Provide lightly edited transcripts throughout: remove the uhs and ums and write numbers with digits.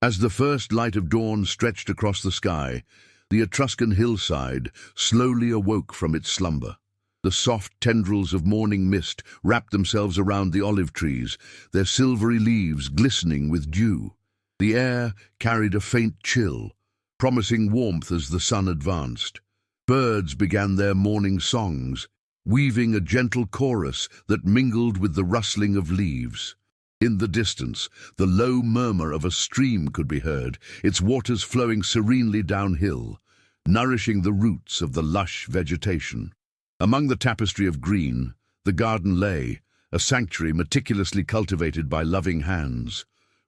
As the first light of dawn stretched across the sky, the Etruscan hillside slowly awoke from its slumber. The soft tendrils of morning mist wrapped themselves around the olive trees, their silvery leaves glistening with dew. The air carried a faint chill, promising warmth as the sun advanced. Birds began their morning songs, weaving a gentle chorus that mingled with the rustling of leaves. In the distance, the low murmur of a stream could be heard, its waters flowing serenely downhill, nourishing the roots of the lush vegetation. Among the tapestry of green, the garden lay, a sanctuary meticulously cultivated by loving hands.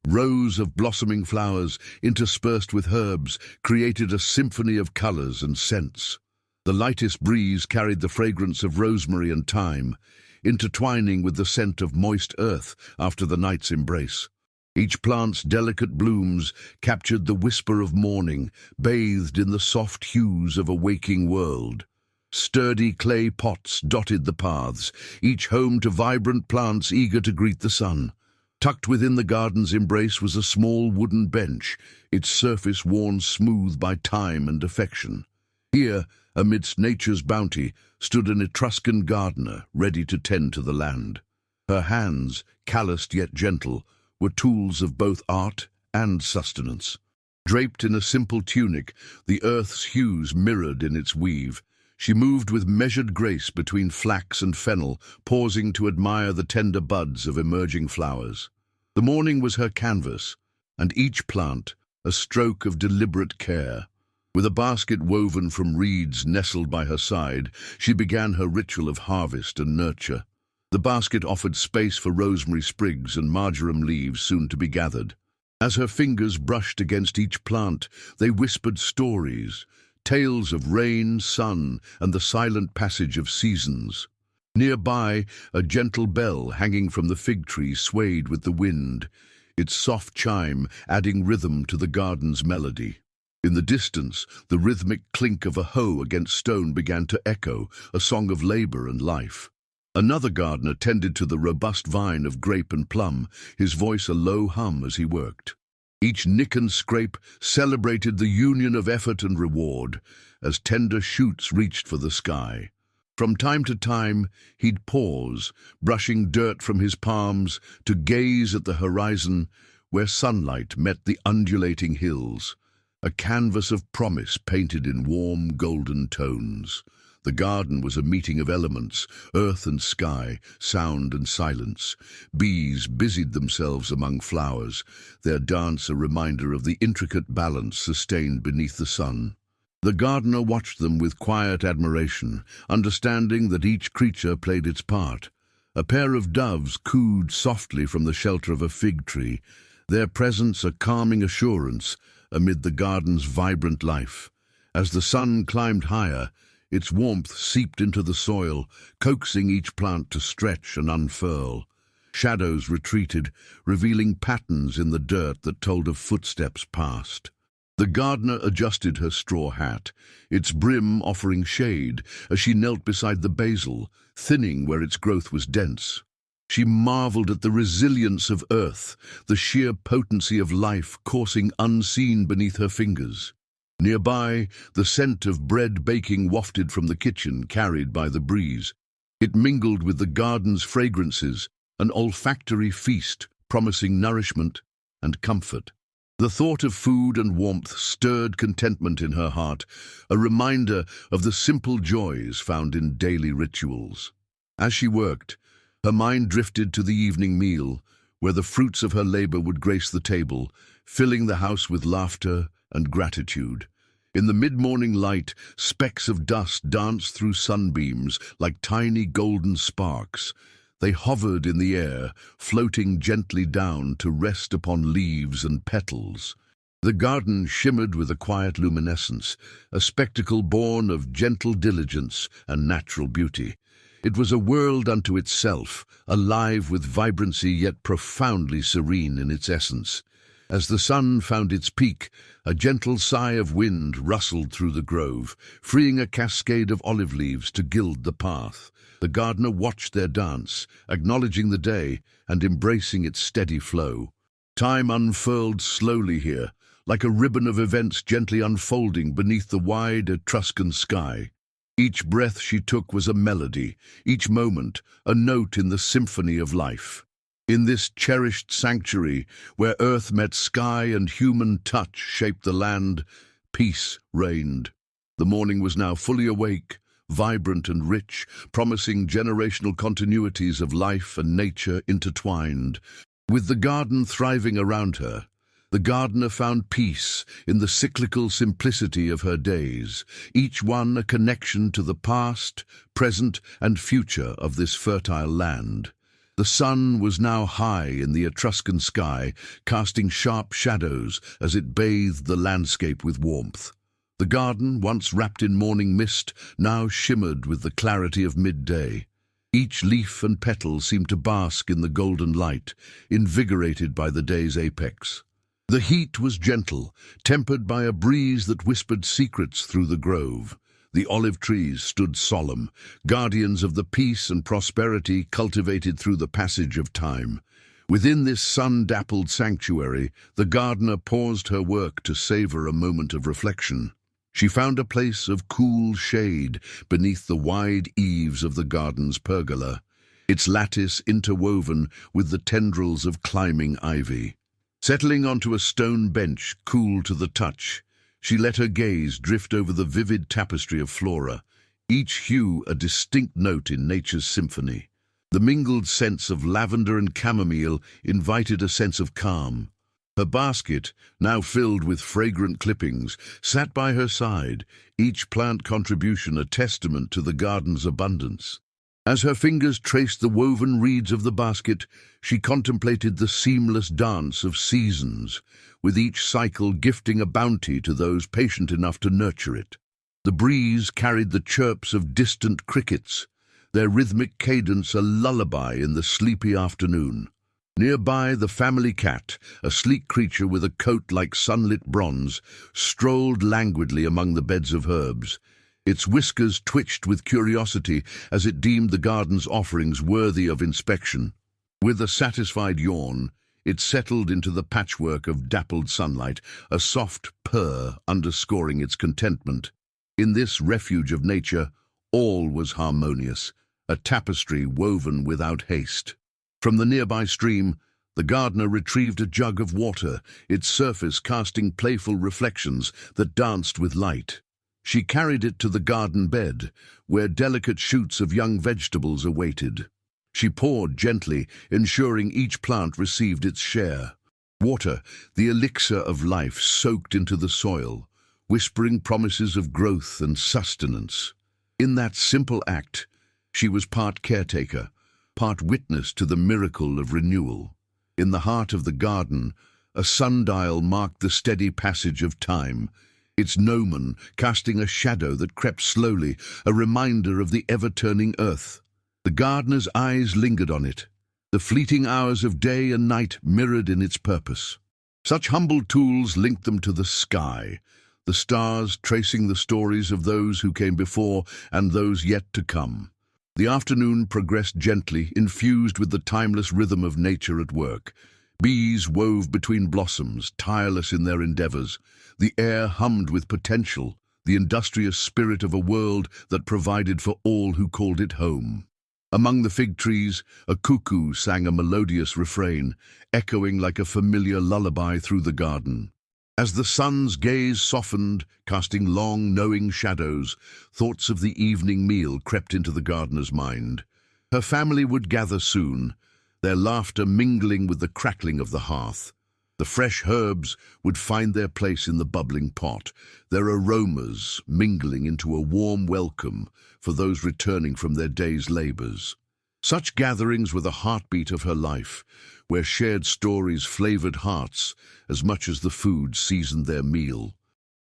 Rows of blossoming flowers, interspersed with herbs, created a symphony of colors and scents. The lightest breeze carried the fragrance of rosemary and thyme, intertwining with the scent of moist earth after the night's embrace. Each plant's delicate blooms captured the whisper of morning, bathed in the soft hues of a waking world. Sturdy clay pots dotted the paths, each home to vibrant plants eager to greet the sun. Tucked within the garden's embrace was a small wooden bench, its surface worn smooth by time and affection. Here, amidst nature's bounty, stood an Etruscan gardener ready to tend to the land. Her hands, calloused yet gentle, were tools of both art and sustenance. Draped in a simple tunic, the earth's hues mirrored in its weave, she moved with measured grace between flax and fennel, pausing to admire the tender buds of emerging flowers. The morning was her canvas, and each plant a stroke of deliberate care. With a basket woven from reeds nestled by her side, she began her ritual of harvest and nurture. The basket offered space for rosemary sprigs and marjoram leaves soon to be gathered. As her fingers brushed against each plant, they whispered stories, tales of rain, sun, and the silent passage of seasons. Nearby, a gentle bell hanging from the fig tree swayed with the wind, its soft chime adding rhythm to the garden's melody. In the distance, the rhythmic clink of a hoe against stone began to echo, a song of labor and life. Another gardener tended to the robust vine of grape and plum, his voice a low hum as he worked. Each nick and scrape celebrated the union of effort and reward, as tender shoots reached for the sky. From time to time, he'd pause, brushing dirt from his palms, to gaze at the horizon where sunlight met the undulating hills, a canvas of promise painted in warm golden tones. The garden was a meeting of elements, earth and sky, sound and silence. Bees busied themselves among flowers, their dance a reminder of the intricate balance sustained beneath the sun. The gardener watched them with quiet admiration, understanding that each creature played its part. A pair of doves cooed softly from the shelter of a fig tree, their presence a calming assurance amid the garden's vibrant life. As the sun climbed higher, its warmth seeped into the soil, coaxing each plant to stretch and unfurl. Shadows retreated, revealing patterns in the dirt that told of footsteps past. The gardener adjusted her straw hat, its brim offering shade as she knelt beside the basil, thinning where its growth was dense. She marveled at the resilience of earth, the sheer potency of life coursing unseen beneath her fingers. Nearby, the scent of bread baking wafted from the kitchen, carried by the breeze. It mingled with the garden's fragrances, an olfactory feast promising nourishment and comfort. The thought of food and warmth stirred contentment in her heart, a reminder of the simple joys found in daily rituals. As she worked, her mind drifted to the evening meal, where the fruits of her labor would grace the table, filling the house with laughter and gratitude. In the mid-morning light, specks of dust danced through sunbeams like tiny golden sparks. They hovered in the air, floating gently down to rest upon leaves and petals. The garden shimmered with a quiet luminescence, a spectacle born of gentle diligence and natural beauty. It was a world unto itself, alive with vibrancy yet profoundly serene in its essence. As the sun found its peak, a gentle sigh of wind rustled through the grove, freeing a cascade of olive leaves to gild the path. The gardener watched their dance, acknowledging the day and embracing its steady flow. Time unfurled slowly here, like a ribbon of events gently unfolding beneath the wide Etruscan sky. Each breath she took was a melody, each moment a note in the symphony of life. In this cherished sanctuary, where earth met sky and human touch shaped the land, peace reigned. The morning was now fully awake, vibrant and rich, promising generational continuities of life and nature intertwined. With the garden thriving around her, the gardener found peace in the cyclical simplicity of her days, each one a connection to the past, present, and future of this fertile land. The sun was now high in the Etruscan sky, casting sharp shadows as it bathed the landscape with warmth. The garden, once wrapped in morning mist, now shimmered with the clarity of midday. Each leaf and petal seemed to bask in the golden light, invigorated by the day's apex. The heat was gentle, tempered by a breeze that whispered secrets through the grove. The olive trees stood solemn, guardians of the peace and prosperity cultivated through the passage of time. Within this sun-dappled sanctuary, the gardener paused her work to savor a moment of reflection. She found a place of cool shade beneath the wide eaves of the garden's pergola, its lattice interwoven with the tendrils of climbing ivy. Settling onto a stone bench, cool to the touch, she let her gaze drift over the vivid tapestry of flora, each hue a distinct note in nature's symphony. The mingled scents of lavender and chamomile invited a sense of calm. Her basket, now filled with fragrant clippings, sat by her side, each plant contribution a testament to the garden's abundance. As her fingers traced the woven reeds of the basket, she contemplated the seamless dance of seasons, with each cycle gifting a bounty to those patient enough to nurture it. The breeze carried the chirps of distant crickets, their rhythmic cadence a lullaby in the sleepy afternoon. Nearby, the family cat, a sleek creature with a coat like sunlit bronze, strolled languidly among the beds of herbs. Its whiskers twitched with curiosity as it deemed the garden's offerings worthy of inspection. With a satisfied yawn, it settled into the patchwork of dappled sunlight, a soft purr underscoring its contentment. In this refuge of nature, all was harmonious, a tapestry woven without haste. From the nearby stream, the gardener retrieved a jug of water, its surface casting playful reflections that danced with light. She carried it to the garden bed, where delicate shoots of young vegetables awaited. She poured gently, ensuring each plant received its share. Water, the elixir of life, soaked into the soil, whispering promises of growth and sustenance. In that simple act, she was part caretaker, part witness to the miracle of renewal. In the heart of the garden, a sundial marked the steady passage of time, its gnomon casting a shadow that crept slowly, a reminder of the ever-turning earth. The gardener's eyes lingered on it, the fleeting hours of day and night mirrored in its purpose. Such humble tools linked them to the sky, the stars tracing the stories of those who came before and those yet to come. The afternoon progressed gently, infused with the timeless rhythm of nature at work. Bees wove between blossoms, tireless in their endeavors. The air hummed with potential, the industrious spirit of a world that provided for all who called it home. Among the fig trees, a cuckoo sang a melodious refrain, echoing like a familiar lullaby through the garden. As the sun's gaze softened, casting long, knowing shadows, thoughts of the evening meal crept into the gardener's mind. Her family would gather soon, their laughter mingling with the crackling of the hearth. The fresh herbs would find their place in the bubbling pot, their aromas mingling into a warm welcome for those returning from their day's labors. Such gatherings were the heartbeat of her life, where shared stories flavored hearts as much as the food seasoned their meal.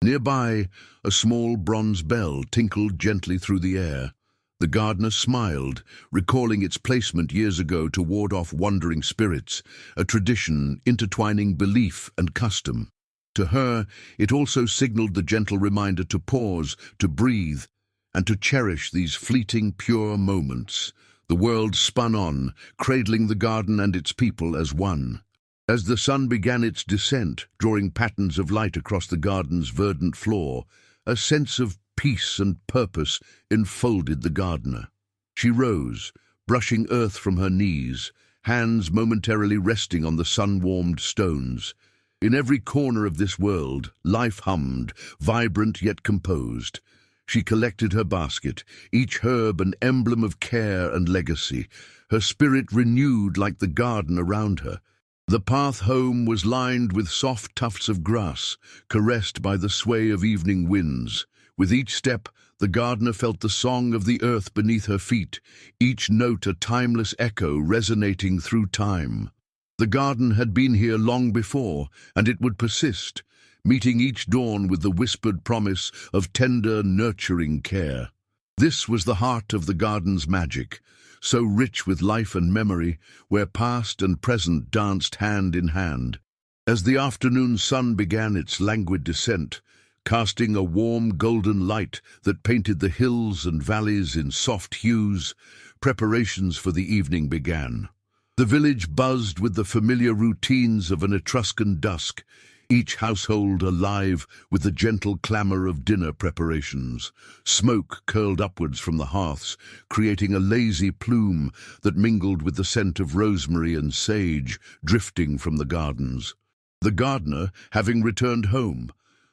Nearby, a small bronze bell tinkled gently through the air. The gardener smiled, recalling its placement years ago to ward off wandering spirits, a tradition intertwining belief and custom. To her, it also signaled the gentle reminder to pause, to breathe, and to cherish these fleeting, pure moments. The world spun on, cradling the garden and its people as one. As the sun began its descent, drawing patterns of light across the garden's verdant floor, a sense of peace and purpose enfolded the gardener. She rose, brushing earth from her knees, hands momentarily resting on the sun-warmed stones. In every corner of this world, life hummed, vibrant yet composed. She collected her basket, each herb an emblem of care and legacy, her spirit renewed like the garden around her. The path home was lined with soft tufts of grass, caressed by the sway of evening winds. With each step, the gardener felt the song of the earth beneath her feet, each note a timeless echo resonating through time. The garden had been here long before, and it would persist, meeting each dawn with the whispered promise of tender, nurturing care. This was the heart of the garden's magic, so rich with life and memory, where past and present danced hand in hand. As the afternoon sun began its languid descent, casting a warm golden light that painted the hills and valleys in soft hues, preparations for the evening began. The village buzzed with the familiar routines of an Etruscan dusk, each household alive with the gentle clamor of dinner preparations. Smoke curled upwards from the hearths, creating a lazy plume that mingled with the scent of rosemary and sage drifting from the gardens. The gardener, having returned home,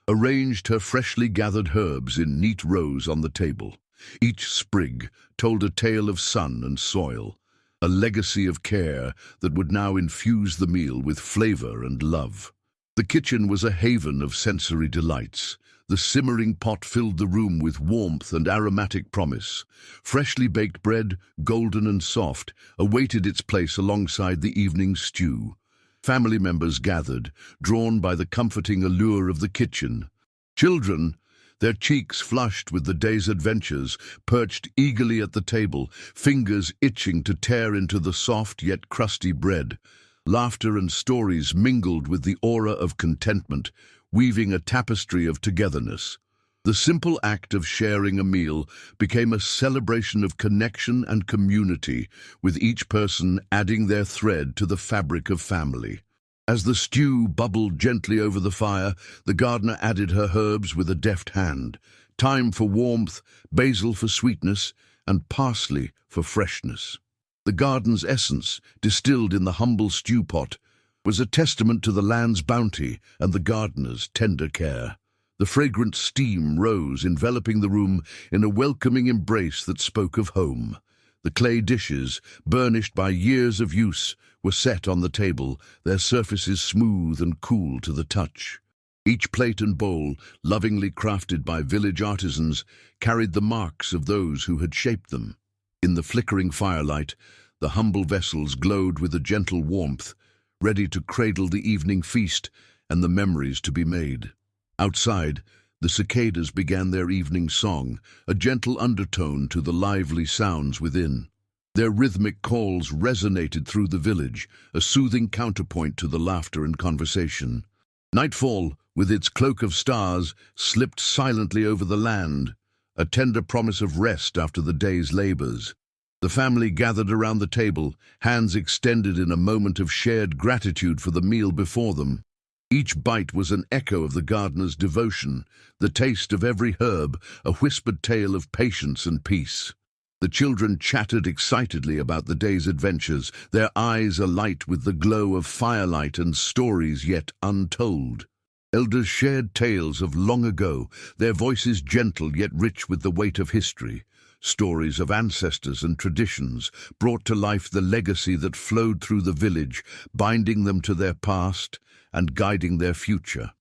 arranged her freshly gathered herbs in neat rows on the table. Each sprig told a tale of sun and soil, a legacy of care that would now infuse the meal with flavor and love. The kitchen was a haven of sensory delights. The simmering pot filled the room with warmth and aromatic promise. Freshly baked bread, golden and soft, awaited its place alongside the evening stew. Family members gathered, drawn by the comforting allure of the kitchen. Children, their cheeks flushed with the day's adventures, perched eagerly at the table, fingers itching to tear into the soft yet crusty bread. Laughter and stories mingled with the aura of contentment, weaving a tapestry of togetherness. The simple act of sharing a meal became a celebration of connection and community, with each person adding their thread to the fabric of family. As the stew bubbled gently over the fire, the gardener added her herbs with a deft hand. Thyme for warmth, basil for sweetness, and parsley for freshness. The garden's essence, distilled in the humble stew pot, was a testament to the land's bounty and the gardener's tender care. The fragrant steam rose, enveloping the room in a welcoming embrace that spoke of home. The clay dishes, burnished by years of use, were set on the table, their surfaces smooth and cool to the touch. Each plate and bowl, lovingly crafted by village artisans, carried the marks of those who had shaped them. In the flickering firelight, the humble vessels glowed with a gentle warmth, ready to cradle the evening feast and the memories to be made. Outside, the cicadas began their evening song, a gentle undertone to the lively sounds within. Their rhythmic calls resonated through the village, a soothing counterpoint to the laughter and conversation. Nightfall, with its cloak of stars, slipped silently over the land, a tender promise of rest after the day's labors. The family gathered around the table, hands extended in a moment of shared gratitude for the meal before them. Each bite was an echo of the gardener's devotion, the taste of every herb, a whispered tale of patience and peace. The children chattered excitedly about the day's adventures, their eyes alight with the glow of firelight and stories yet untold. Elders shared tales of long ago, their voices gentle yet rich with the weight of history. Stories of ancestors and traditions brought to life the legacy that flowed through the village, binding them to their past and guiding their future.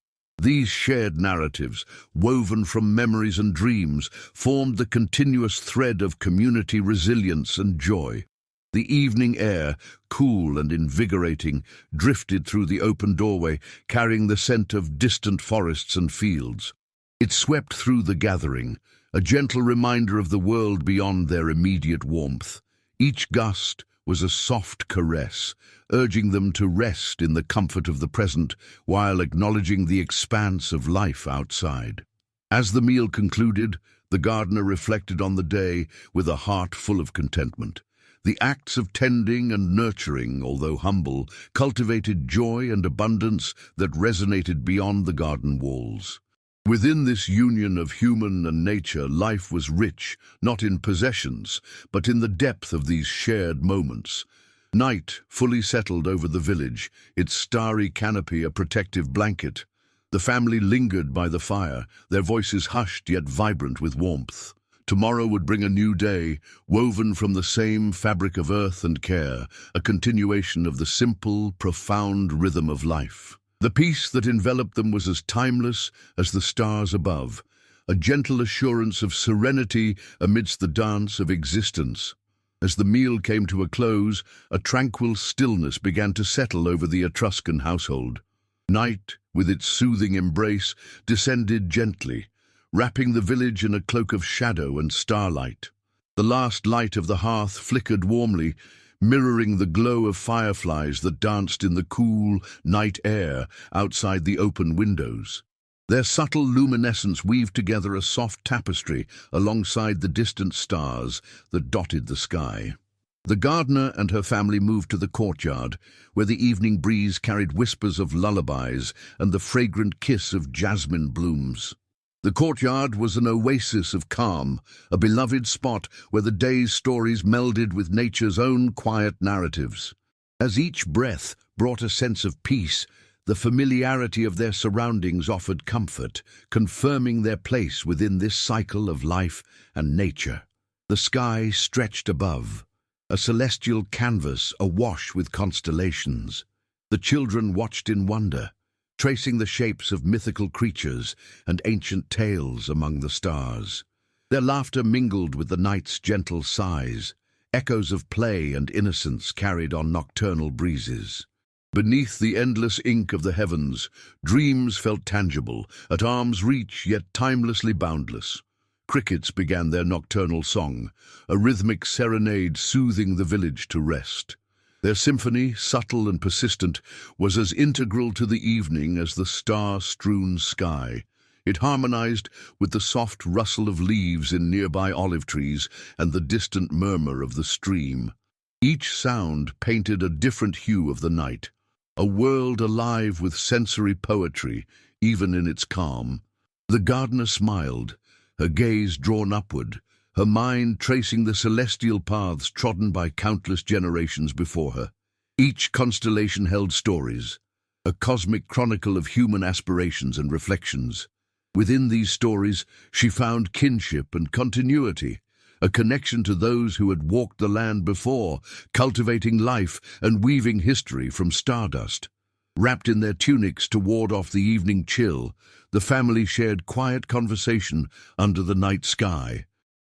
These shared narratives, woven from memories and dreams, formed the continuous thread of community resilience and joy. The evening air, cool and invigorating, drifted through the open doorway, carrying the scent of distant forests and fields. It swept through the gathering, a gentle reminder of the world beyond their immediate warmth. Each gust was a soft caress, urging them to rest in the comfort of the present while acknowledging the expanse of life outside. As the meal concluded, the gardener reflected on the day with a heart full of contentment. The acts of tending and nurturing, although humble, cultivated joy and abundance that resonated beyond the garden walls. Within this union of human and nature, life was rich, not in possessions, but in the depth of these shared moments. Night fully settled over the village, its starry canopy a protective blanket. The family lingered by the fire, their voices hushed yet vibrant with warmth. Tomorrow would bring a new day, woven from the same fabric of earth and care, a continuation of the simple, profound rhythm of life. The peace that enveloped them was as timeless as the stars above, a gentle assurance of serenity amidst the dance of existence. As the meal came to a close, a tranquil stillness began to settle over the Etruscan household. Night, with its soothing embrace, descended gently, wrapping the village in a cloak of shadow and starlight. The last light of the hearth flickered warmly, mirroring the glow of fireflies that danced in the cool night air outside the open windows. Their subtle luminescence weaved together a soft tapestry alongside the distant stars that dotted the sky. The gardener and her family moved to the courtyard, where the evening breeze carried whispers of lullabies and the fragrant kiss of jasmine blooms. The courtyard was an oasis of calm, a beloved spot where the day's stories melded with nature's own quiet narratives. As each breath brought a sense of peace, the familiarity of their surroundings offered comfort, confirming their place within this cycle of life and nature. The sky stretched above, a celestial canvas awash with constellations. The children watched in wonder, tracing the shapes of mythical creatures and ancient tales among the stars. Their laughter mingled with the night's gentle sighs, echoes of play and innocence carried on nocturnal breezes. Beneath the endless ink of the heavens, dreams felt tangible, at arm's reach yet timelessly boundless. Crickets began their nocturnal song, a rhythmic serenade soothing the village to rest. Their symphony, subtle and persistent, was as integral to the evening as the star-strewn sky. It harmonized with the soft rustle of leaves in nearby olive trees and the distant murmur of the stream. Each sound painted a different hue of the night, a world alive with sensory poetry, even in its calm. The gardener smiled, her gaze drawn upward, her mind tracing the celestial paths trodden by countless generations before her. Each constellation held stories, a cosmic chronicle of human aspirations and reflections. Within these stories, she found kinship and continuity, a connection to those who had walked the land before, cultivating life and weaving history from stardust. Wrapped in their tunics to ward off the evening chill, the family shared quiet conversation under the night sky.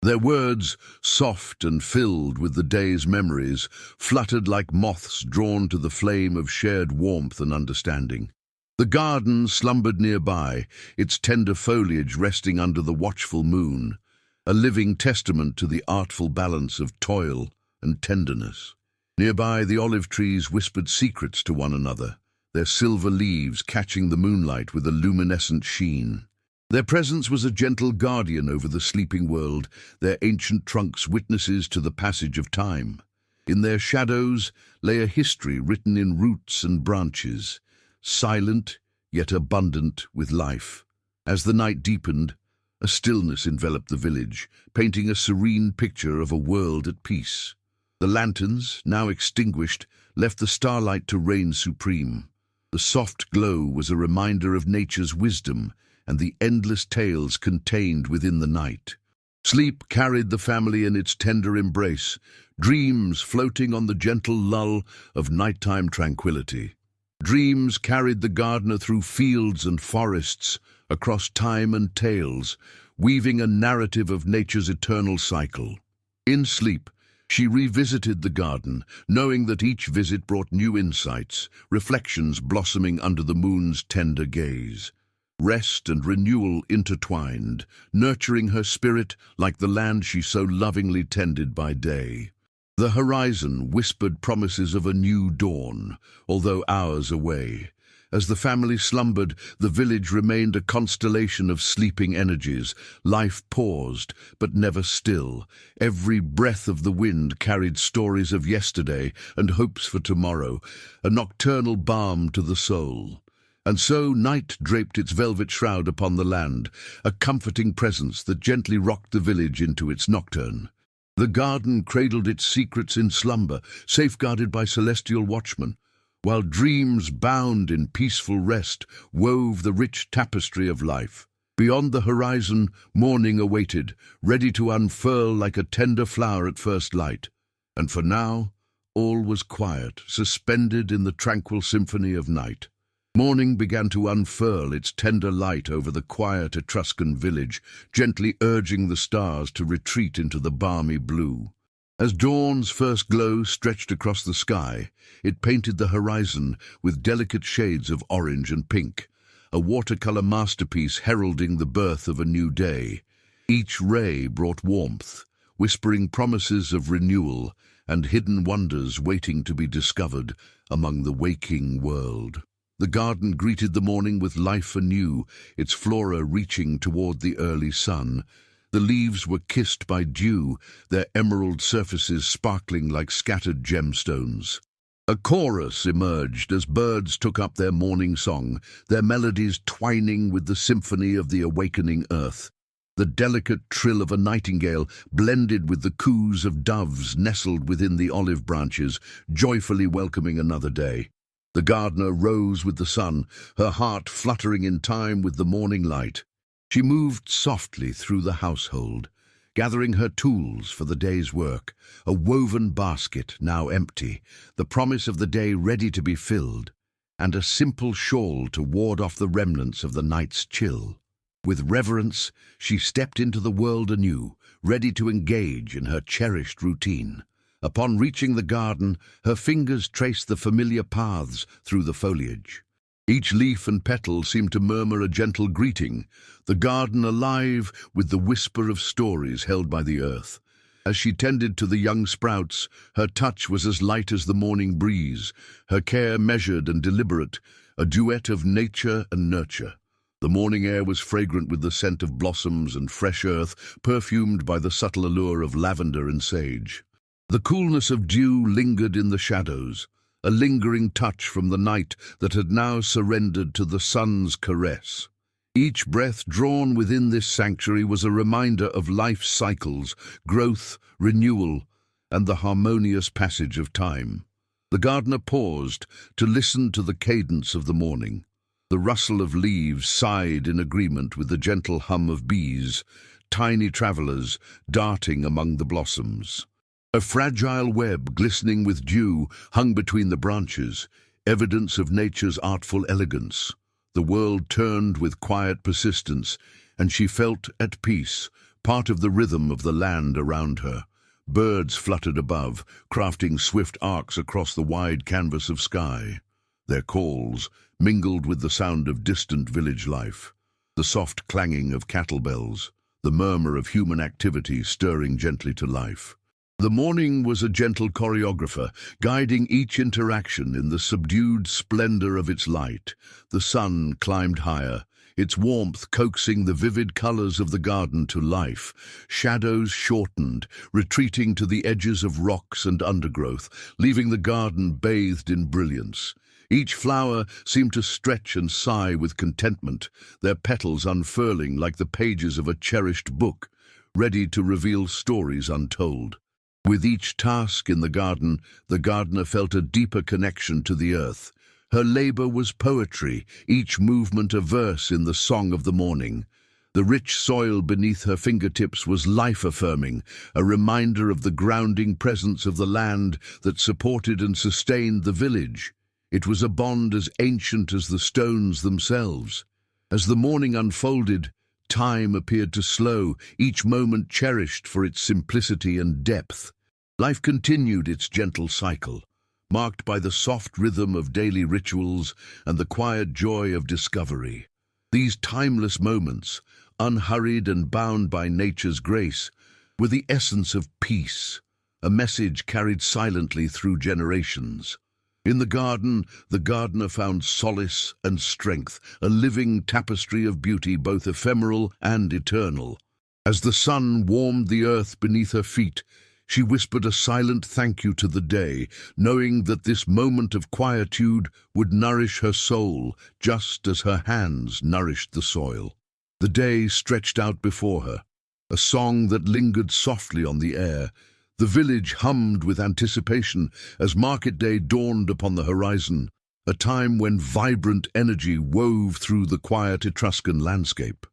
Their words, soft and filled with the day's memories, fluttered like moths drawn to the flame of shared warmth and understanding. The garden slumbered nearby, its tender foliage resting under the watchful moon, a living testament to the artful balance of toil and tenderness. Nearby, the olive trees whispered secrets to one another, their silver leaves catching the moonlight with a luminescent sheen. Their presence was a gentle guardian over the sleeping world, their ancient trunks witnesses to the passage of time. In their shadows lay a history written in roots and branches, silent yet abundant with life. As the night deepened, a stillness enveloped the village, painting a serene picture of a world at peace. The lanterns, now extinguished, left the starlight to reign supreme. The soft glow was a reminder of nature's wisdom and the endless tales contained within the night. Sleep carried the family in its tender embrace, dreams floating on the gentle lull of nighttime tranquility. Dreams carried the gardener through fields and forests, across time and tales, weaving a narrative of nature's eternal cycle. In sleep, she revisited the garden, knowing that each visit brought new insights, reflections blossoming under the moon's tender gaze. Rest and renewal intertwined, nurturing her spirit like the land she so lovingly tended by day. The horizon whispered promises of a new dawn, although hours away, As the family slumbered, the village remained a constellation of sleeping energies. Life paused, but never still. Every breath of the wind carried stories of yesterday and hopes for tomorrow, a nocturnal balm to the soul. And so night draped its velvet shroud upon the land, a comforting presence that gently rocked the village into its nocturne. The garden cradled its secrets in slumber, safeguarded by celestial watchmen, while dreams bound in peaceful rest wove the rich tapestry of life. Beyond the horizon, morning awaited, ready to unfurl like a tender flower at first light. And for now, all was quiet, suspended in the tranquil symphony of night. Morning began to unfurl its tender light over the quiet Etruscan village, gently urging the stars to retreat into the balmy blue. As dawn's first glow stretched across the sky, it painted the horizon with delicate shades of orange and pink, a watercolor masterpiece heralding the birth of a new day. Each ray brought warmth, whispering promises of renewal and hidden wonders waiting to be discovered among the waking world. The garden greeted the morning with life anew, its flora reaching toward the early sun. The leaves were kissed by dew, their emerald surfaces sparkling like scattered gemstones. A chorus emerged as birds took up their morning song, their melodies twining with the symphony of the awakening earth. The delicate trill of a nightingale blended with the coos of doves nestled within the olive branches, joyfully welcoming another day. The gardener rose with the sun, her heart fluttering in time with the morning light. She moved softly through the household, gathering her tools for the day's work, a woven basket now empty, the promise of the day ready to be filled, and a simple shawl to ward off the remnants of the night's chill. With reverence, she stepped into the world anew, ready to engage in her cherished routine. Upon reaching the garden, her fingers traced the familiar paths through the foliage. Each leaf and petal seemed to murmur a gentle greeting, the garden alive with the whisper of stories held by the earth. As she tended to the young sprouts, her touch was as light as the morning breeze, her care measured and deliberate, a duet of nature and nurture. The morning air was fragrant with the scent of blossoms and fresh earth, perfumed by the subtle allure of lavender and sage. The coolness of dew lingered in the shadows, a lingering touch from the night that had now surrendered to the sun's caress. Each breath drawn within this sanctuary was a reminder of life's cycles, growth, renewal, and the harmonious passage of time. The gardener paused to listen to the cadence of the morning. The rustle of leaves sighed in agreement with the gentle hum of bees, tiny travelers darting among the blossoms. A fragile web, glistening with dew, hung between the branches, evidence of nature's artful elegance. The world turned with quiet persistence, and she felt at peace, part of the rhythm of the land around her. Birds fluttered above, crafting swift arcs across the wide canvas of sky. Their calls mingled with the sound of distant village life, the soft clanging of cattle bells, the murmur of human activity stirring gently to life. The morning was a gentle choreographer, guiding each interaction in the subdued splendor of its light. The sun climbed higher, its warmth coaxing the vivid colors of the garden to life. Shadows shortened, retreating to the edges of rocks and undergrowth, leaving the garden bathed in brilliance. Each flower seemed to stretch and sigh with contentment, their petals unfurling like the pages of a cherished book, ready to reveal stories untold. With each task in the gardener felt a deeper connection to the earth. Her labor was poetry, each movement a verse in the song of the morning. The rich soil beneath her fingertips was life-affirming, a reminder of the grounding presence of the land that supported and sustained the village. It was a bond as ancient as the stones themselves. As the morning unfolded, time appeared to slow, each moment cherished for its simplicity and depth. Life continued its gentle cycle, marked by the soft rhythm of daily rituals and the quiet joy of discovery. These timeless moments, unhurried and bound by nature's grace, were the essence of peace, a message carried silently through generations. In the gardener found solace and strength, a living tapestry of beauty both ephemeral and eternal. As the sun warmed the earth beneath her feet, she whispered a silent thank you to the day, knowing that this moment of quietude would nourish her soul just as her hands nourished the soil. The day stretched out before her, a song that lingered softly on the air. The village hummed with anticipation as market day dawned upon the horizon, a time when vibrant energy wove through the quiet Etruscan landscape.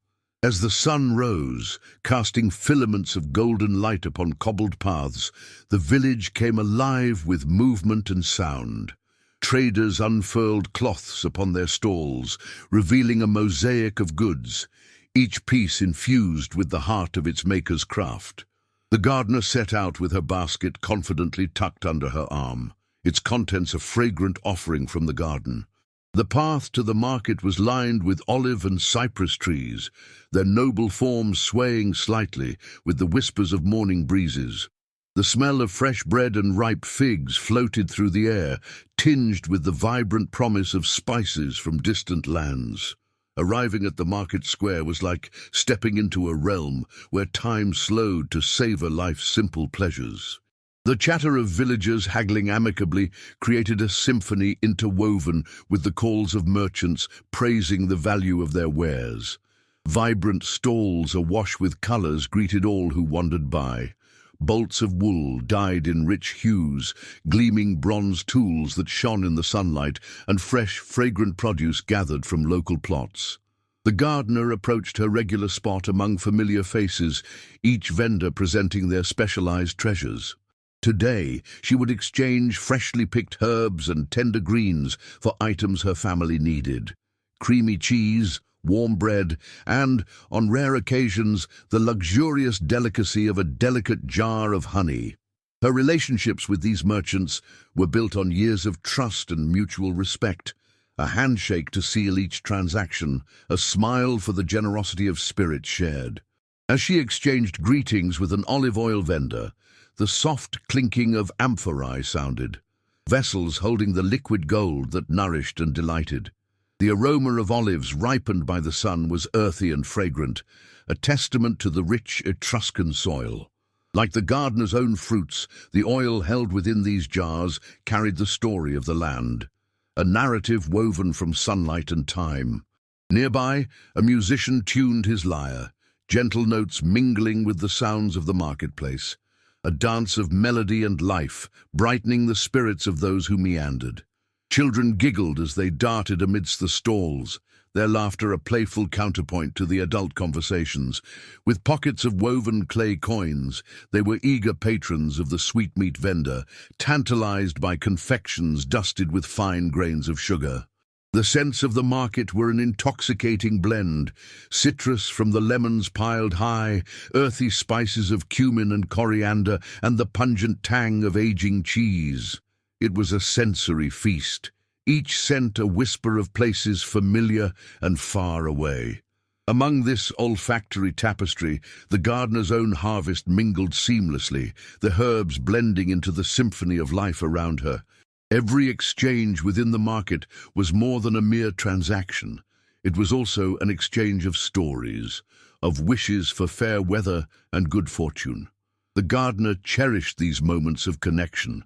As the sun rose, casting filaments of golden light upon cobbled paths, the village came alive with movement and sound. Traders unfurled cloths upon their stalls, revealing a mosaic of goods, each piece infused with the heart of its maker's craft. The gardener set out with her basket confidently tucked under her arm, its contents a fragrant offering from the garden. The path to the market was lined with olive and cypress trees, their noble forms swaying slightly with the whispers of morning breezes. The smell of fresh bread and ripe figs floated through the air, tinged with the vibrant promise of spices from distant lands. Arriving at the market square was like stepping into a realm where time slowed to savor life's simple pleasures. The chatter of villagers haggling amicably created a symphony interwoven with the calls of merchants praising the value of their wares. Vibrant stalls awash with colors greeted all who wandered by. Bolts of wool dyed in rich hues, gleaming bronze tools that shone in the sunlight, and fresh, fragrant produce gathered from local plots. The gardener approached her regular spot among familiar faces, each vendor presenting their specialized treasures. Today, she would exchange freshly picked herbs and tender greens for items her family needed. Creamy cheese, warm bread, and, on rare occasions, the luxurious delicacy of a delicate jar of honey. Her relationships with these merchants were built on years of trust and mutual respect, a handshake to seal each transaction, a smile for the generosity of spirit shared. As she exchanged greetings with an olive oil vendor, the soft clinking of amphorae sounded, vessels holding the liquid gold that nourished and delighted. The aroma of olives ripened by the sun was earthy and fragrant, a testament to the rich Etruscan soil. Like the gardener's own fruits, the oil held within these jars carried the story of the land, a narrative woven from sunlight and time. Nearby, a musician tuned his lyre, gentle notes mingling with the sounds of the marketplace, a dance of melody and life, brightening the spirits of those who meandered. Children giggled as they darted amidst the stalls, their laughter a playful counterpoint to the adult conversations. With pockets of woven clay coins, they were eager patrons of the sweetmeat vendor, tantalized by confections dusted with fine grains of sugar. The scents of the market were an intoxicating blend, citrus from the lemons piled high, earthy spices of cumin and coriander, and the pungent tang of aging cheese. It was a sensory feast, each scent a whisper of places familiar and far away. Among this olfactory tapestry, the gardener's own harvest mingled seamlessly, the herbs blending into the symphony of life around her. Every exchange within the market was more than a mere transaction. It was also an exchange of stories, of wishes for fair weather and good fortune. The gardener cherished these moments of connection,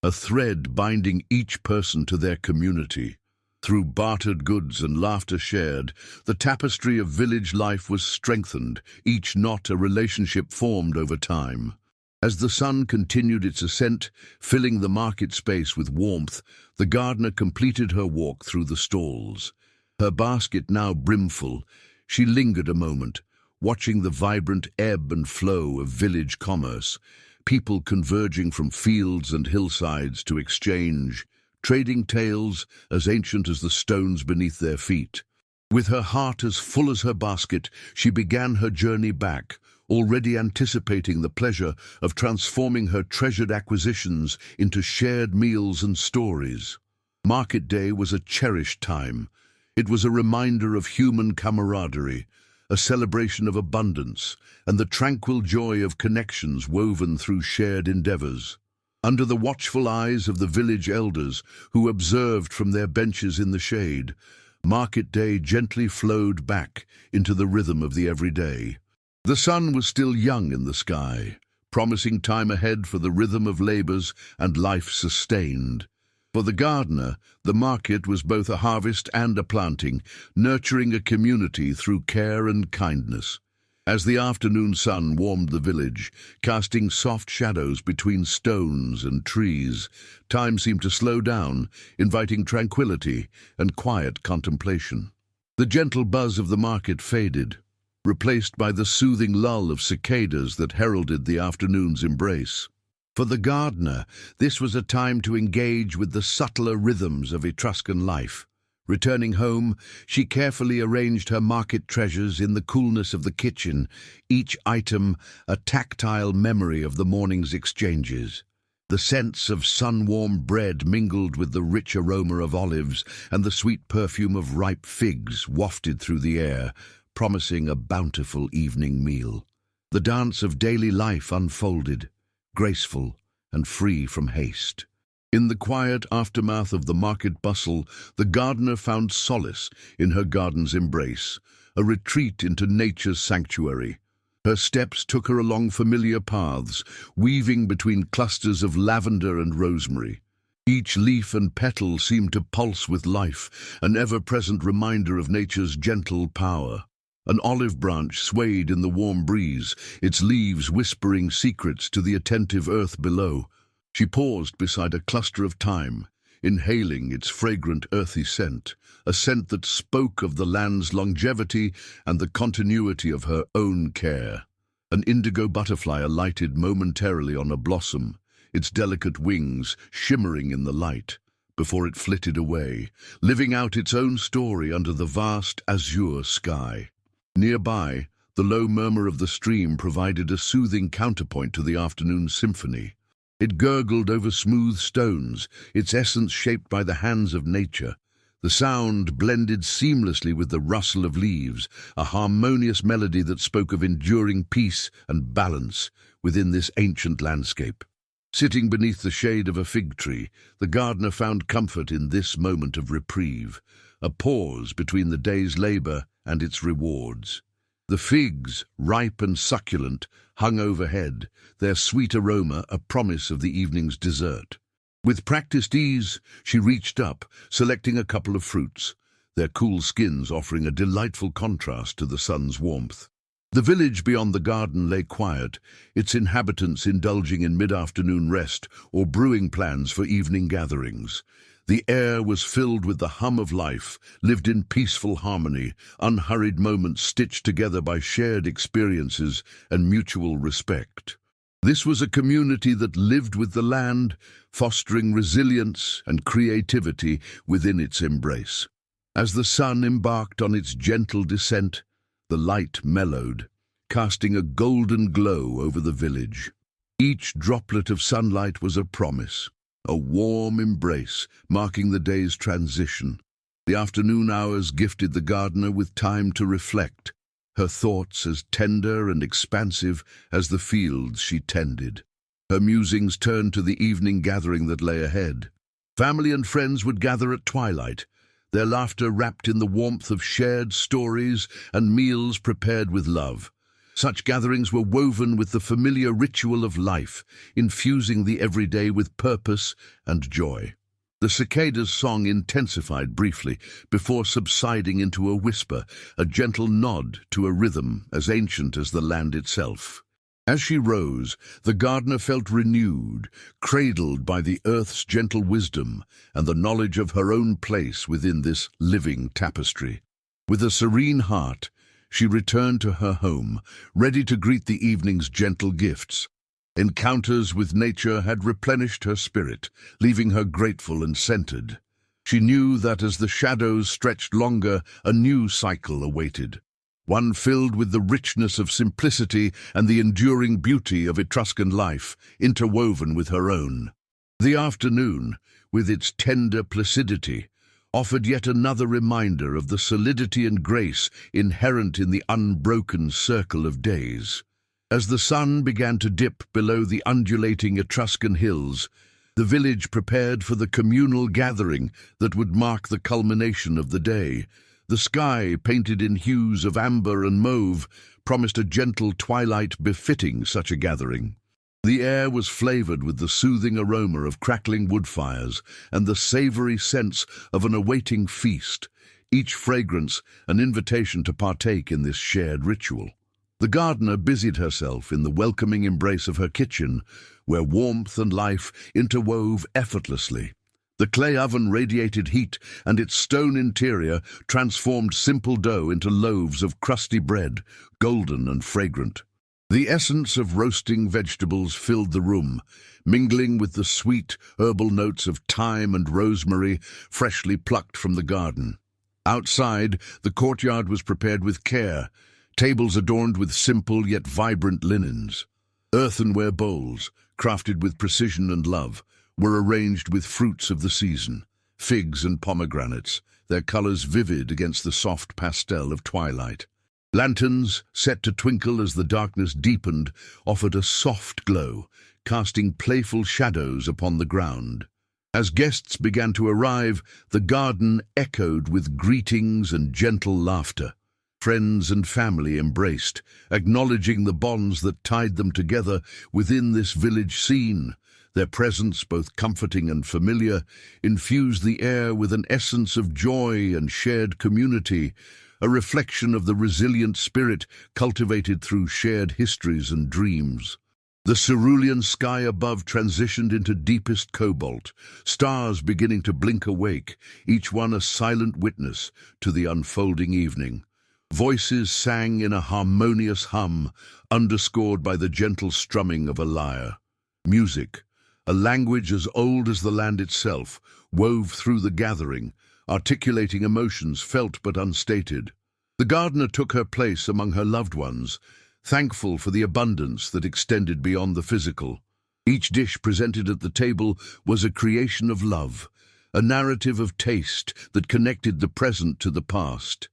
a thread binding each person to their community. Through bartered goods and laughter shared, the tapestry of village life was strengthened, each knot a relationship formed over time. As the sun continued its ascent, filling the market space with warmth, the gardener completed her walk through the stalls. Her basket now brimful, she lingered a moment, watching the vibrant ebb and flow of village commerce, people converging from fields and hillsides to exchange, trading tales as ancient as the stones beneath their feet. With her heart as full as her basket, she began her journey back, already anticipating the pleasure of transforming her treasured acquisitions into shared meals and stories. Market day was a cherished time. It was a reminder of human camaraderie, a celebration of abundance, and the tranquil joy of connections woven through shared endeavors. Under the watchful eyes of the village elders, who observed from their benches in the shade, market day gently flowed back into the rhythm of the everyday. The sun was still young in the sky, promising time ahead for the rhythm of labours and life sustained. For the gardener, the market was both a harvest and a planting, nurturing a community through care and kindness. As the afternoon sun warmed the village, casting soft shadows between stones and trees, time seemed to slow down, inviting tranquility and quiet contemplation. The gentle buzz of the market faded, replaced by the soothing lull of cicadas that heralded the afternoon's embrace. For the gardener, this was a time to engage with the subtler rhythms of Etruscan life. Returning home, she carefully arranged her market treasures in the coolness of the kitchen, each item a tactile memory of the morning's exchanges. The scents of sun-warmed bread mingled with the rich aroma of olives, and the sweet perfume of ripe figs wafted through the air, promising a bountiful evening meal. The dance of daily life unfolded, graceful and free from haste. In the quiet aftermath of the market bustle, the gardener found solace in her garden's embrace, a retreat into nature's sanctuary. Her steps took her along familiar paths, weaving between clusters of lavender and rosemary. Each leaf and petal seemed to pulse with life, an ever-present reminder of nature's gentle power. An olive branch swayed in the warm breeze, its leaves whispering secrets to the attentive earth below. She paused beside a cluster of thyme, inhaling its fragrant earthy scent, a scent that spoke of the land's longevity and the continuity of her own care. An indigo butterfly alighted momentarily on a blossom, its delicate wings shimmering in the light, before it flitted away, living out its own story under the vast azure sky. Nearby, the low murmur of the stream provided a soothing counterpoint to the afternoon symphony. It gurgled over smooth stones, its essence shaped by the hands of nature. The sound blended seamlessly with the rustle of leaves, a harmonious melody that spoke of enduring peace and balance within this ancient landscape. Sitting beneath the shade of a fig tree, the gardener found comfort in this moment of reprieve, a pause between the day's labour and its rewards. The figs, ripe and succulent, hung overhead, their sweet aroma a promise of the evening's dessert. With practiced ease, she reached up, selecting a couple of fruits, their cool skins offering a delightful contrast to the sun's warmth. The village beyond the garden lay quiet, its inhabitants indulging in mid-afternoon rest or brewing plans for evening gatherings. The air was filled with the hum of life, lived in peaceful harmony, unhurried moments stitched together by shared experiences and mutual respect. This was a community that lived with the land, fostering resilience and creativity within its embrace. As the sun embarked on its gentle descent, the light mellowed, casting a golden glow over the village. Each droplet of sunlight was a promise, a warm embrace marking the day's transition. The afternoon hours gifted the gardener with time to reflect, her thoughts as tender and expansive as the fields she tended. Her musings turned to the evening gathering that lay ahead. Family and friends would gather at twilight, their laughter wrapped in the warmth of shared stories and meals prepared with love. Such gatherings were woven with the familiar ritual of life, infusing the everyday with purpose and joy. The cicada's song intensified briefly before subsiding into a whisper, a gentle nod to a rhythm as ancient as the land itself. As she rose, the gardener felt renewed, cradled by the earth's gentle wisdom and the knowledge of her own place within this living tapestry. With a serene heart, she returned to her home, ready to greet the evening's gentle gifts. Encounters with nature had replenished her spirit, leaving her grateful and centered. She knew that as the shadows stretched longer, a new cycle awaited, one filled with the richness of simplicity and the enduring beauty of Etruscan life, interwoven with her own. The afternoon, with its tender placidity, offered yet another reminder of the solidity and grace inherent in the unbroken circle of days. As the sun began to dip below the undulating Etruscan hills, the village prepared for the communal gathering that would mark the culmination of the day. The sky, painted in hues of amber and mauve, promised a gentle twilight befitting such a gathering. The air was flavored with the soothing aroma of crackling wood fires and the savory sense of an awaiting feast, each fragrance an invitation to partake in this shared ritual. The gardener busied herself in the welcoming embrace of her kitchen, where warmth and life interwove effortlessly. The clay oven radiated heat, and its stone interior transformed simple dough into loaves of crusty bread, golden and fragrant. The essence of roasting vegetables filled the room, mingling with the sweet, herbal notes of thyme and rosemary freshly plucked from the garden. Outside, the courtyard was prepared with care, tables adorned with simple yet vibrant linens. Earthenware bowls, crafted with precision and love, were arranged with fruits of the season, figs and pomegranates, their colors vivid against the soft pastel of twilight. Lanterns, set to twinkle as the darkness deepened, offered a soft glow, casting playful shadows upon the ground. As guests began to arrive, the garden echoed with greetings and gentle laughter. Friends and family embraced, acknowledging the bonds that tied them together within this village scene. Their presence, both comforting and familiar, infused the air with an essence of joy and shared community, a reflection of the resilient spirit cultivated through shared histories and dreams. The cerulean sky above transitioned into deepest cobalt, stars beginning to blink awake, each one a silent witness to the unfolding evening. Voices sang in a harmonious hum, underscored by the gentle strumming of a lyre. Music, a language as old as the land itself, wove through the gathering, articulating emotions felt but unstated. The gardener took her place among her loved ones, thankful for the abundance that extended beyond the physical. Each dish presented at the table was a creation of love, a narrative of taste that connected the present to the past.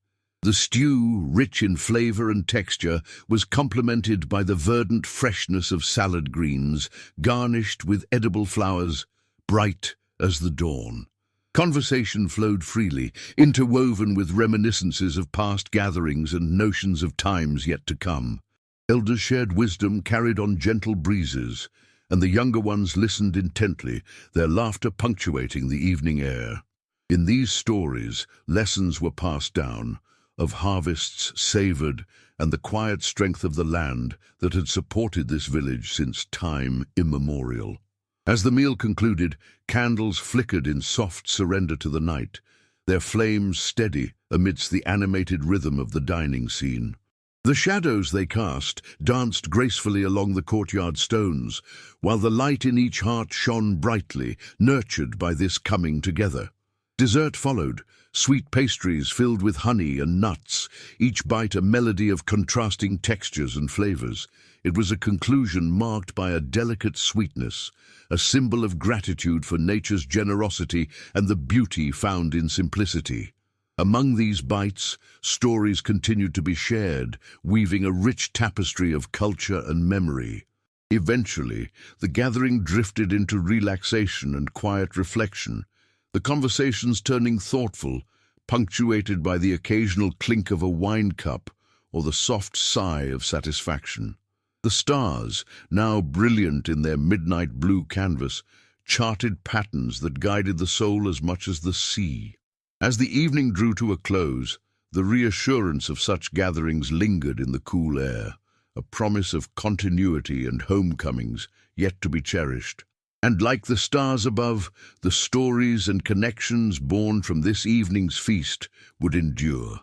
The stew, rich in flavor and texture, was complemented by the verdant freshness of salad greens, garnished with edible flowers, bright as the dawn. Conversation flowed freely, interwoven with reminiscences of past gatherings and notions of times yet to come. Elders shared wisdom carried on gentle breezes, and the younger ones listened intently, their laughter punctuating the evening air. In these stories, lessons were passed down, of harvests savored and the quiet strength of the land that had supported this village since time immemorial. As the meal concluded, candles flickered in soft surrender to the night, their flames steady amidst the animated rhythm of the dining scene. The shadows they cast danced gracefully along the courtyard stones, while the light in each heart shone brightly, nurtured by this coming together. Dessert followed, sweet pastries filled with honey and nuts, each bite a melody of contrasting textures and flavors. It was a conclusion marked by a delicate sweetness, a symbol of gratitude for nature's generosity and the beauty found in simplicity. Among these bites, stories continued to be shared, weaving a rich tapestry of culture and memory. Eventually, the gathering drifted into relaxation and quiet reflection, the conversations turning thoughtful, punctuated by the occasional clink of a wine cup or the soft sigh of satisfaction. The stars, now brilliant in their midnight blue canvas, charted patterns that guided the soul as much as the sea. As the evening drew to a close, the reassurance of such gatherings lingered in the cool air, a promise of continuity and homecomings yet to be cherished. And like the stars above, the stories and connections born from this evening's feast would endure,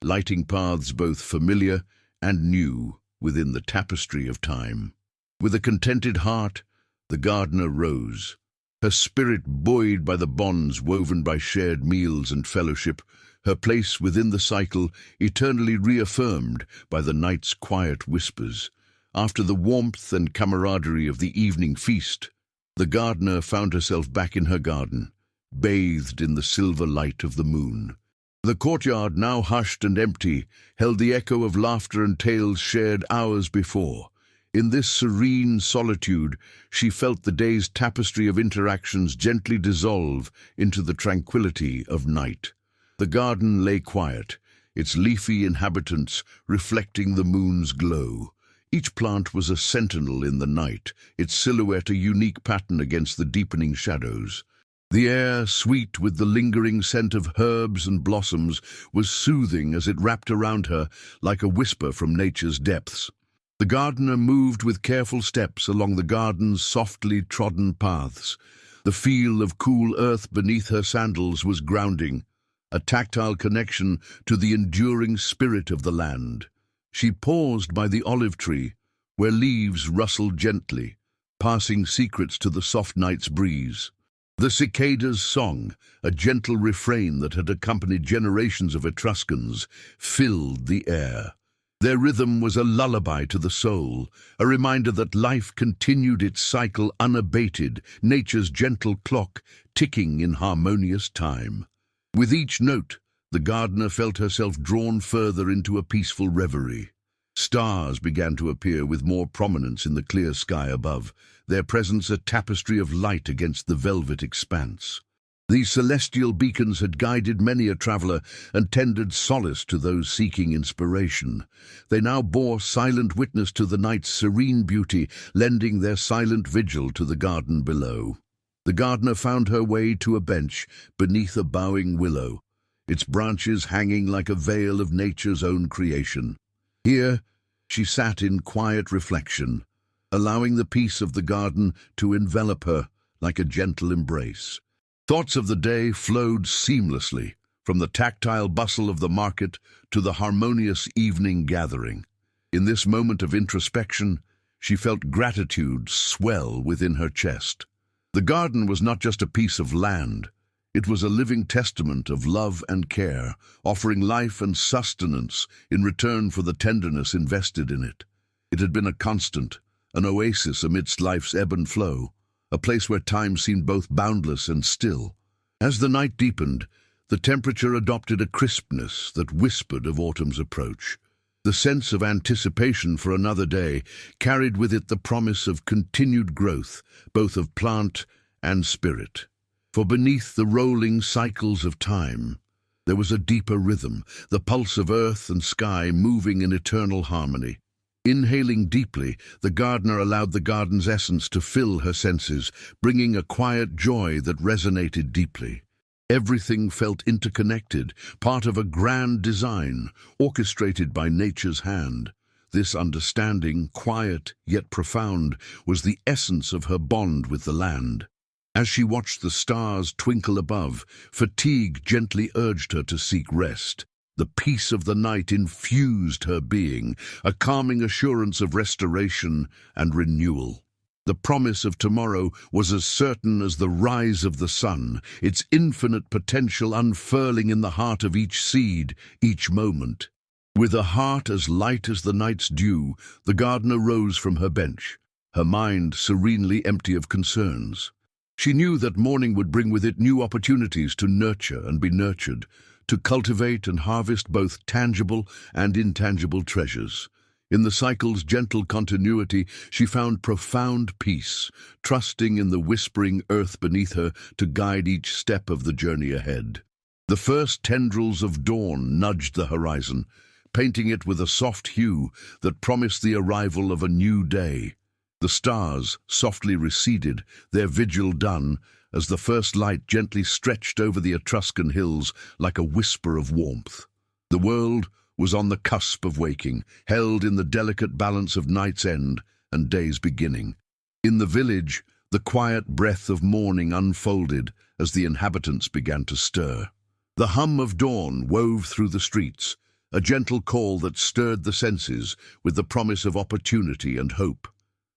lighting paths both familiar and new within the tapestry of time. With a contented heart, the gardener rose, her spirit buoyed by the bonds woven by shared meals and fellowship, her place within the cycle eternally reaffirmed by the night's quiet whispers. After the warmth and camaraderie of the evening feast, the gardener found herself back in her garden, bathed in the silver light of the moon. The courtyard, now hushed and empty, held the echo of laughter and tales shared hours before, In this serene solitude, she felt the day's tapestry of interactions gently dissolve into the tranquility of night. The garden lay quiet, its leafy inhabitants reflecting the moon's glow. Each plant was a sentinel in the night, its silhouette a unique pattern against the deepening shadows. The air, sweet with the lingering scent of herbs and blossoms, was soothing as it wrapped around her like a whisper from nature's depths. The gardener moved with careful steps along the garden's softly trodden paths. The feel of cool earth beneath her sandals was grounding, a tactile connection to the enduring spirit of the land. She paused by the olive tree, where leaves rustled gently, passing secrets to the soft night's breeze. The cicada's song, a gentle refrain that had accompanied generations of Etruscans, filled the air. Their rhythm was a lullaby to the soul, a reminder that life continued its cycle unabated, nature's gentle clock ticking in harmonious time. With each note, the gardener felt herself drawn further into a peaceful reverie. Stars began to appear with more prominence in the clear sky above, their presence a tapestry of light against the velvet expanse. These celestial beacons had guided many a traveller and tendered solace to those seeking inspiration. They now bore silent witness to the night's serene beauty, lending their silent vigil to the garden below. The gardener found her way to a bench beneath a bowing willow, its branches hanging like a veil of nature's own creation. Here, she sat in quiet reflection, allowing the peace of the garden to envelop her like a gentle embrace. Thoughts of the day flowed seamlessly, from the tactile bustle of the market to the harmonious evening gathering. In this moment of introspection, she felt gratitude swell within her chest. The garden was not just a piece of land. It was a living testament of love and care, offering life and sustenance in return for the tenderness invested in it. It had been a constant, an oasis amidst life's ebb and flow, a place where time seemed both boundless and still. As the night deepened, the temperature adopted a crispness that whispered of autumn's approach. The sense of anticipation for another day carried with it the promise of continued growth, both of plant and spirit. For beneath the rolling cycles of time, there was a deeper rhythm, the pulse of earth and sky moving in eternal harmony. Inhaling deeply, the gardener allowed the garden's essence to fill her senses, bringing a quiet joy that resonated deeply. Everything felt interconnected, part of a grand design, orchestrated by nature's hand. This understanding, quiet yet profound, was the essence of her bond with the land. As she watched the stars twinkle above, fatigue gently urged her to seek rest. The peace of the night infused her being, a calming assurance of restoration and renewal. The promise of tomorrow was as certain as the rise of the sun, its infinite potential unfurling in the heart of each seed, each moment. With a heart as light as the night's dew, the gardener rose from her bench, her mind serenely empty of concerns. She knew that morning would bring with it new opportunities to nurture and be nurtured, to cultivate and harvest both tangible and intangible treasures. In the cycle's gentle continuity, she found profound peace, trusting in the whispering earth beneath her to guide each step of the journey ahead. The first tendrils of dawn nudged the horizon, painting it with a soft hue that promised the arrival of a new day. The stars softly receded, their vigil done, as the first light gently stretched over the Etruscan hills like a whisper of warmth. The world was on the cusp of waking, held in the delicate balance of night's end and day's beginning. In the village, the quiet breath of morning unfolded as the inhabitants began to stir. The hum of dawn wove through the streets, a gentle call that stirred the senses with the promise of opportunity and hope.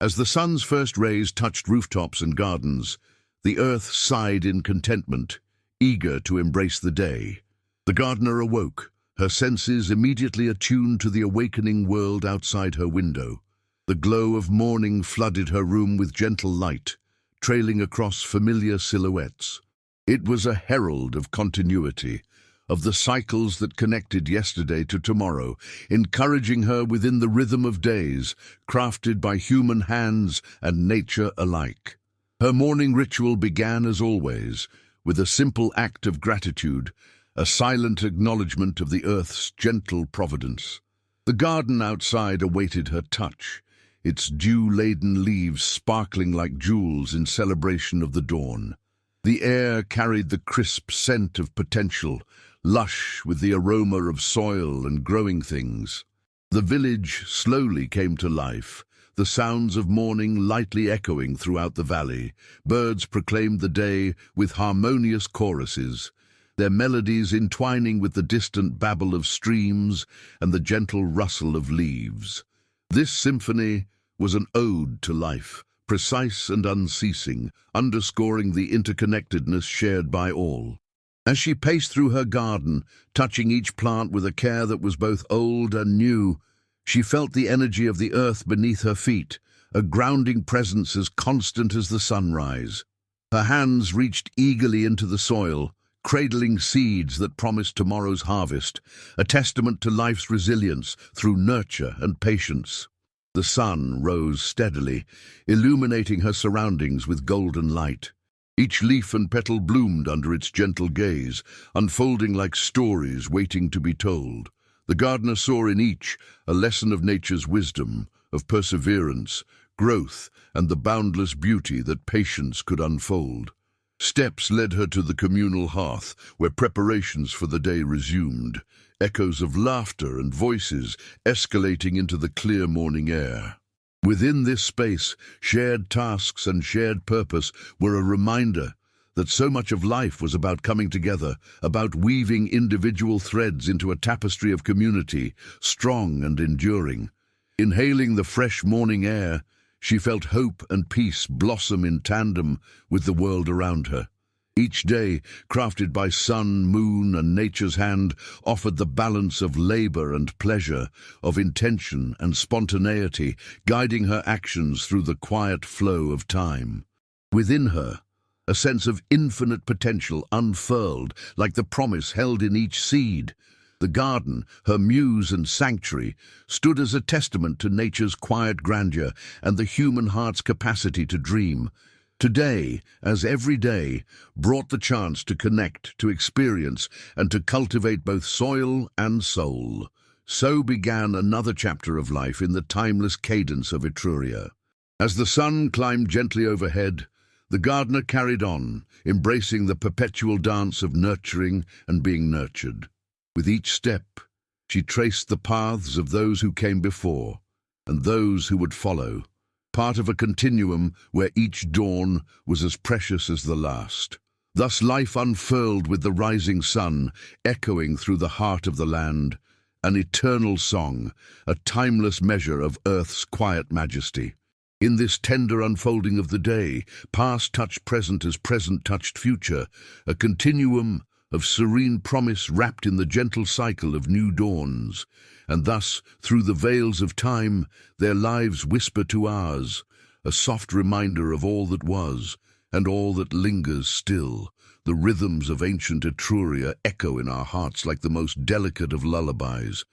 As the sun's first rays touched rooftops and gardens, the earth sighed in contentment, eager to embrace the day. The gardener awoke, her senses immediately attuned to the awakening world outside her window. The glow of morning flooded her room with gentle light, trailing across familiar silhouettes. It was a herald of continuity, of the cycles that connected yesterday to tomorrow, encouraging her within the rhythm of days, crafted by human hands and nature alike. Her morning ritual began as always, with a simple act of gratitude, a silent acknowledgement of the earth's gentle providence. The garden outside awaited her touch, its dew-laden leaves sparkling like jewels in celebration of the dawn. The air carried the crisp scent of potential, lush with the aroma of soil and growing things. The village slowly came to life, the sounds of morning lightly echoing throughout the valley. Birds proclaimed the day with harmonious choruses, their melodies entwining with the distant babble of streams and the gentle rustle of leaves. This symphony was an ode to life, precise and unceasing, underscoring the interconnectedness shared by all. As she paced through her garden, touching each plant with a care that was both old and new, she felt the energy of the earth beneath her feet, a grounding presence as constant as the sunrise. Her hands reached eagerly into the soil, cradling seeds that promised tomorrow's harvest, a testament to life's resilience through nurture and patience. The sun rose steadily, illuminating her surroundings with golden light. Each leaf and petal bloomed under its gentle gaze, unfolding like stories waiting to be told. The gardener saw in each a lesson of nature's wisdom, of perseverance, growth, and the boundless beauty that patience could unfold. Steps led her to the communal hearth, where preparations for the day resumed, echoes of laughter and voices escalating into the clear morning air. Within this space, shared tasks and shared purpose were a reminder that so much of life was about coming together, about weaving individual threads into a tapestry of community, strong and enduring. Inhaling the fresh morning air, she felt hope and peace blossom in tandem with the world around her. Each day, crafted by sun, moon, and nature's hand, offered the balance of labor and pleasure, of intention and spontaneity, guiding her actions through the quiet flow of time. Within her, a sense of infinite potential unfurled like the promise held in each seed. The garden, her muse and sanctuary, stood as a testament to nature's quiet grandeur and the human heart's capacity to dream. Today, as every day, brought the chance to connect, to experience, and to cultivate both soil and soul. So began another chapter of life in the timeless cadence of Etruria. As the sun climbed gently overhead, the gardener carried on, embracing the perpetual dance of nurturing and being nurtured. With each step, she traced the paths of those who came before and those who would follow, part of a continuum where each dawn was as precious as the last. Thus life unfurled with the rising sun, echoing through the heart of the land, an eternal song, a timeless measure of earth's quiet majesty. In this tender unfolding of the day, past touched present as present touched future, a continuum of serene promise wrapped in the gentle cycle of new dawns. And thus, through the veils of time, their lives whisper to ours, a soft reminder of all that was, and all that lingers still. The rhythms of ancient Etruria echo in our hearts like the most delicate of lullabies,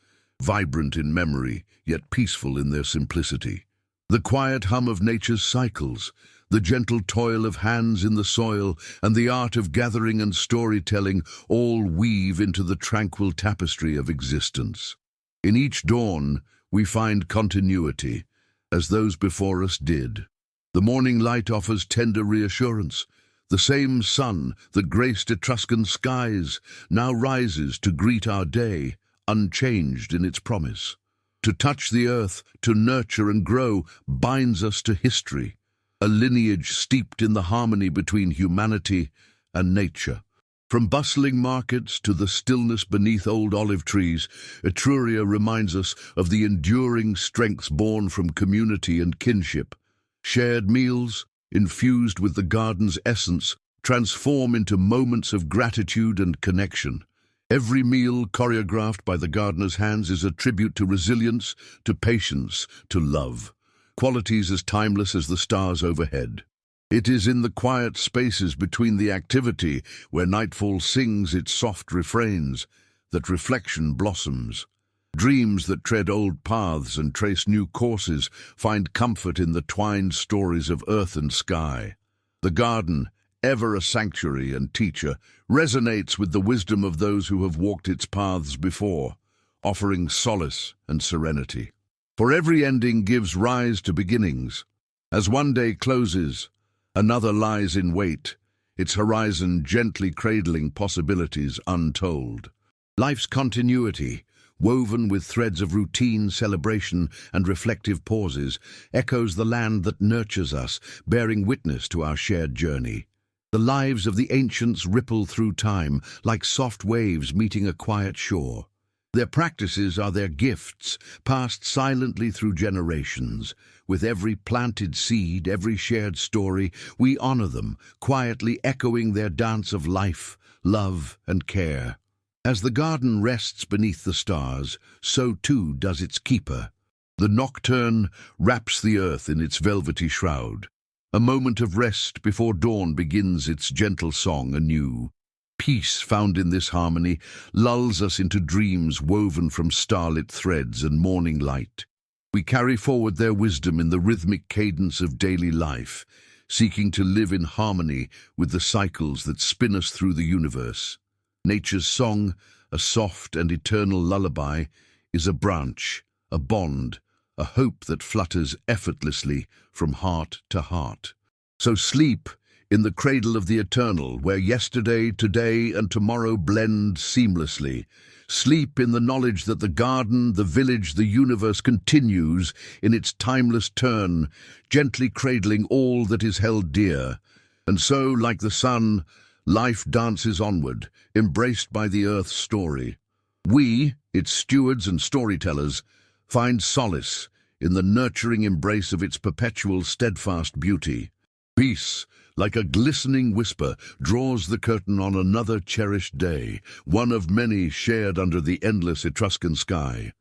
vibrant in memory, yet peaceful in their simplicity. The quiet hum of nature's cycles, the gentle toil of hands in the soil, and the art of gathering and storytelling all weave into the tranquil tapestry of existence. In each dawn, we find continuity, as those before us did. The morning light offers tender reassurance. The same sun that graced Etruscan skies now rises to greet our day, unchanged in its promise. To touch the earth, to nurture and grow, binds us to history, a lineage steeped in the harmony between humanity and nature. From bustling markets to the stillness beneath old olive trees, Etruria reminds us of the enduring strengths born from community and kinship. Shared meals, infused with the garden's essence, transform into moments of gratitude and connection. Every meal choreographed by the gardener's hands is a tribute to resilience, to patience, to love, qualities as timeless as the stars overhead. It is in the quiet spaces between the activity, where nightfall sings its soft refrains, that reflection blossoms. Dreams that tread old paths and trace new courses find comfort in the twined stories of earth and sky. The garden, ever a sanctuary and teacher, resonates with the wisdom of those who have walked its paths before, offering solace and serenity. For every ending gives rise to beginnings. As one day closes, another lies in wait, its horizon gently cradling possibilities untold. Life's continuity, woven with threads of routine, celebration, and reflective pauses, echoes the land that nurtures us, bearing witness to our shared journey. The lives of the ancients ripple through time, like soft waves meeting a quiet shore. Their practices are their gifts, passed silently through generations. With every planted seed, every shared story, we honor them, quietly echoing their dance of life, love, and care. As the garden rests beneath the stars, so too does its keeper. The nocturne wraps the earth in its velvety shroud. A moment of rest before dawn begins its gentle song anew. Peace found in this harmony lulls us into dreams woven from starlit threads and morning light. We carry forward their wisdom in the rhythmic cadence of daily life, seeking to live in harmony with the cycles that spin us through the universe. Nature's song, a soft and eternal lullaby, is a branch, a bond, a hope that flutters effortlessly from heart to heart. So sleep in the cradle of the eternal, where yesterday, today, and tomorrow blend seamlessly. Sleep in the knowledge that the garden, the village, the universe continues in its timeless turn, gently cradling all that is held dear. And so, like the sun, life dances onward, embraced by the earth's story. We, its stewards and storytellers, find solace in the nurturing embrace of its perpetual, steadfast beauty. Peace, like a glistening whisper, draws the curtain on another cherished day, one of many shared under the endless Etruscan sky.